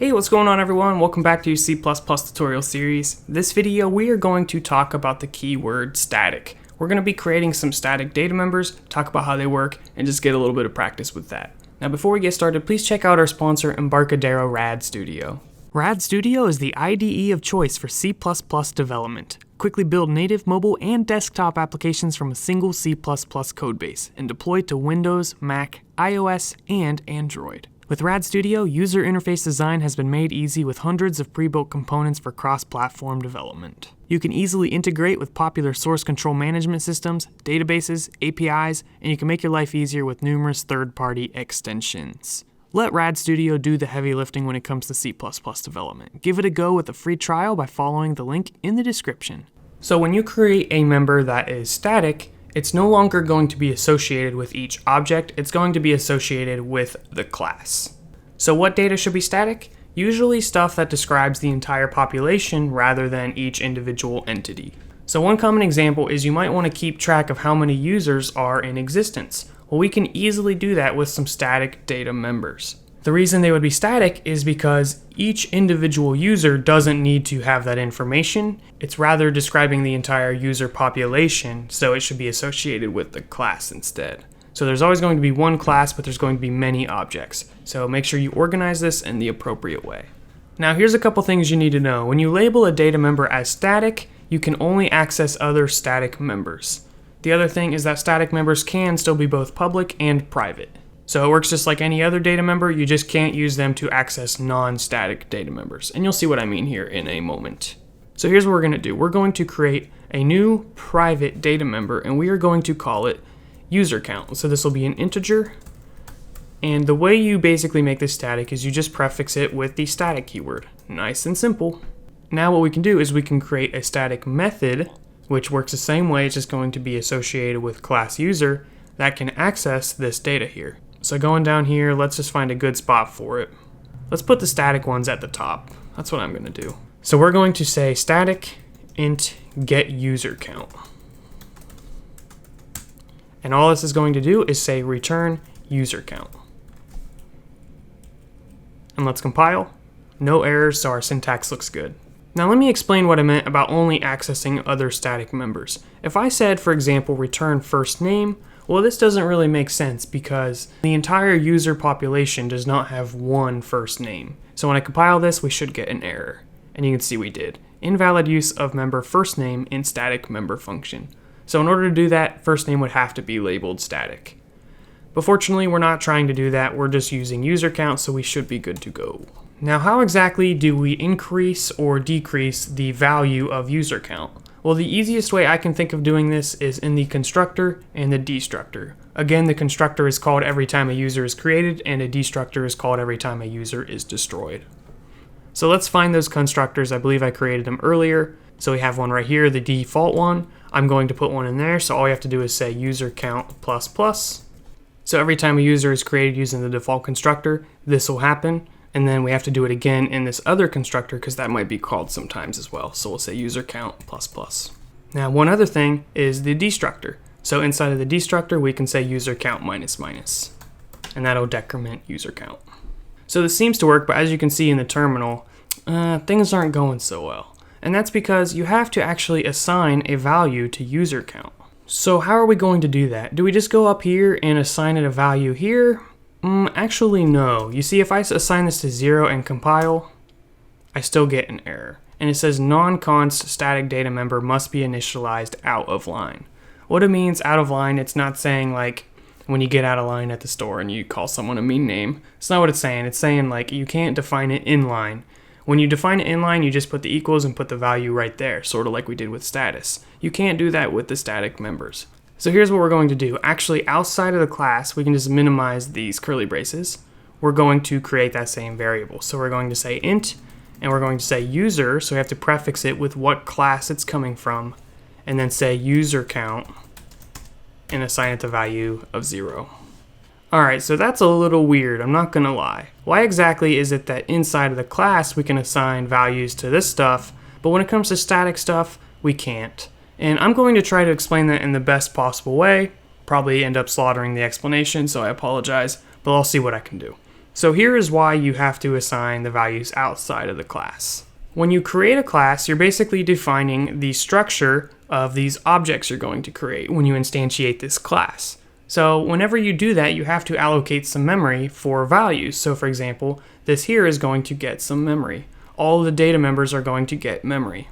Hey, what's going on everyone? Welcome back to your C++ tutorial series. This video we are going to talk about the keyword static. We're going to be creating some static data members, talk about how they work, and just get a little bit of practice with that. Now before we get started, please check out our sponsor Embarcadero Rad Studio. Rad Studio is the IDE of choice for C++ development. Quickly build native mobile and desktop applications from a single C++ codebase and deploy to Windows, Mac, iOS, and Android. With Rad Studio, user interface design has been made easy with hundreds of pre-built components for cross-platform development. You can easily integrate with popular source control management systems, databases, APIs, and you can make your life easier with numerous third-party extensions. Let Rad Studio do the heavy lifting when it comes to C++ development. Give it a go with a free trial by following the link in the description. So when you create a member that is static, it's no longer going to be associated with each object, it's going to be associated with the class. So what data should be static? Usually stuff that describes the entire population rather than each individual entity. So one common example is you might want to keep track of how many users are in existence. Well, we can easily do that with some static data members. The reason they would be static is because each individual user doesn't need to have that information. It's rather describing the entire user population, so it should be associated with the class instead. So there's always going to be one class, but there's going to be many objects. So make sure you organize this in the appropriate way. Now here's a couple things you need to know. When you label a data member as static, you can only access other static members. The other thing is that static members can still be both public and private. So it works just like any other data member, you just can't use them to access non-static data members. And you'll see what I mean here in a moment. So here's what we're going to do. We're going to create a new private data member and we are going to call it user count. So this will be an integer. And the way you basically make this static is you just prefix it with the static keyword. Nice and simple. Now what we can do is we can create a static method, which works the same way. It's just going to be associated with class user that can access this data here. So going down here, let's just find a good spot for it. Let's put the static ones at the top. That's what I'm going to do. So we're going to say static int get user count. And all this is going to do is say return user count. And let's compile. No errors, so our syntax looks good. Now let me explain what I meant about only accessing other static members. If I said, for example, return first name, well, this doesn't really make sense because the entire user population does not have one first name. So when I compile this, we should get an error. And you can see we did. Invalid use of member first name in static member function. So in order to do that, first name would have to be labeled static. But fortunately, we're not trying to do that. We're just using user count, so we should be good to go. Now, how exactly do we increase or decrease the value of user count? Well, the easiest way I can think of doing this is in the constructor and the destructor. Again, the constructor is called every time a user is created, and a destructor is called every time a user is destroyed. So let's find those constructors. I believe I created them earlier. So we have one right here, the default one. I'm going to put one in there, so all you have to do is say user count plus plus. So every time a user is created using the default constructor, this will happen. And then we have to do it again in this other constructor because that might be called sometimes as well. So we'll say user count plus plus. Now one other thing is the destructor. So inside of the destructor, we can say user count minus minus. And that'll decrement user count. So this seems to work, but as you can see in the terminal, things aren't going so well. And that's because you have to actually assign a value to user count. So how are we going to do that? Do we just go up here and assign it a value here? Actually, no. You see, if I assign this to 0 and compile, I still get an error. And it says non-const static data member must be initialized out of line. What it means out of line, it's not saying like when you get out of line at the store and you call someone a mean name. It's not what it's saying. It's saying like you can't define it in line. When you define it in line, you just put the equals and put the value right there, sort of like we did with status. You can't do that with the static members. So here's what we're going to do. Actually, outside of the class, we can just minimize these curly braces. We're going to create that same variable. So we're going to say int, and we're going to say user, so we have to prefix it with what class it's coming from, and then say user count, and assign it the value of 0. Alright, so that's a little weird, I'm not gonna lie. Why exactly is it that inside of the class we can assign values to this stuff, but when it comes to static stuff, we can't? And I'm going to try to explain that in the best possible way. Probably end up slaughtering the explanation, so I apologize, but I'll see what I can do. So here is why you have to assign the values outside of the class. When you create a class, you're basically defining the structure of these objects you're going to create when you instantiate this class. So whenever you do that, you have to allocate some memory for values. So for example, this here is going to get some memory. All of the data members are going to get memory.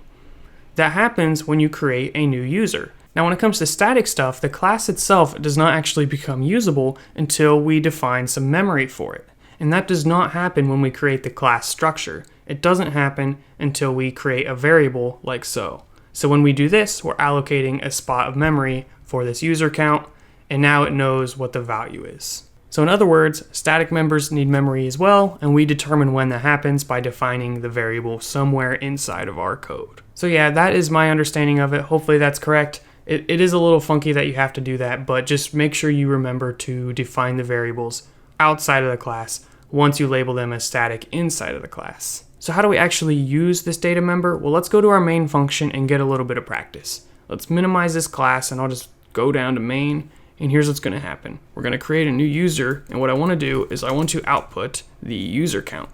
That happens when you create a new user. Now when it comes to static stuff, the class itself does not actually become usable until we define some memory for it. And that does not happen when we create the class structure. It doesn't happen until we create a variable like so. So when we do this, we're allocating a spot of memory for this user count, and now it knows what the value is. So in other words, static members need memory as well, and we determine when that happens by defining the variable somewhere inside of our code. So yeah, that is my understanding of it. Hopefully that's correct. It is a little funky that you have to do that, but just make sure you remember to define the variables outside of the class once you label them as static inside of the class. So how do we actually use this data member? Well, let's go to our main function and get a little bit of practice. Let's minimize this class, and I'll just go down to main, and here's what's going to happen. We're going to create a new user, and what I want to do is I want to output the user count.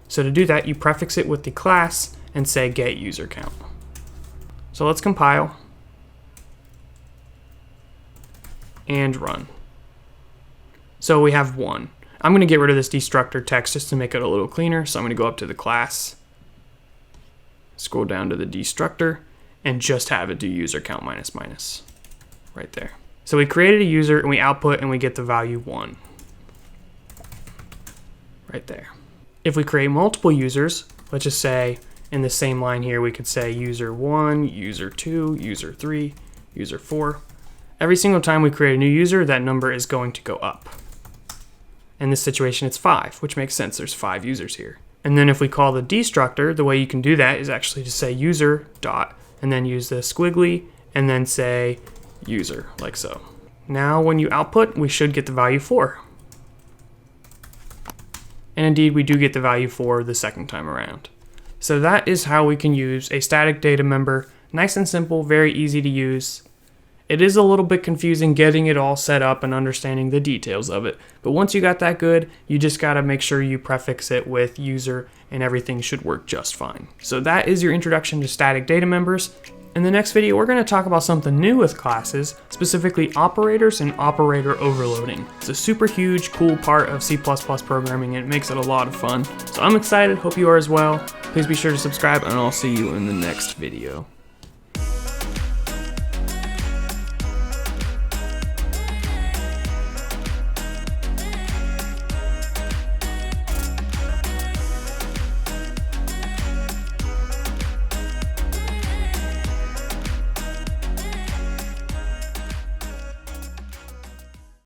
So to do that, you prefix it with the class and say get user count. So let's compile and run. So we have 1. I'm going to get rid of this destructor text just to make it a little cleaner. So I'm going to go up to the class, scroll down to the destructor, and just have it do user count minus minus right there. So we created a user and we output and we get the value 1 right there. If we create multiple users, let's just say in the same line here, we could say user 1, user 2, user 3, user 4. Every single time we create a new user, that number is going to go up. In this situation, it's 5, which makes sense. There's 5 users here. And then if we call the destructor, the way you can do that is actually to say user dot, and then use the squiggly, and then say user, like so. Now when you output, we should get the value 4. And indeed, we do get the value 4 the second time around. So that is how we can use a static data member. Nice and simple, very easy to use. It is a little bit confusing getting it all set up and understanding the details of it. But once you got that good, you just gotta make sure you prefix it with user and everything should work just fine. So that is your introduction to static data members. In the next video, we're gonna talk about something new with classes, specifically operators and operator overloading. It's a super huge, cool part of C++ programming and it makes it a lot of fun. So I'm excited, hope you are as well. Please be sure to subscribe and I'll see you in the next video.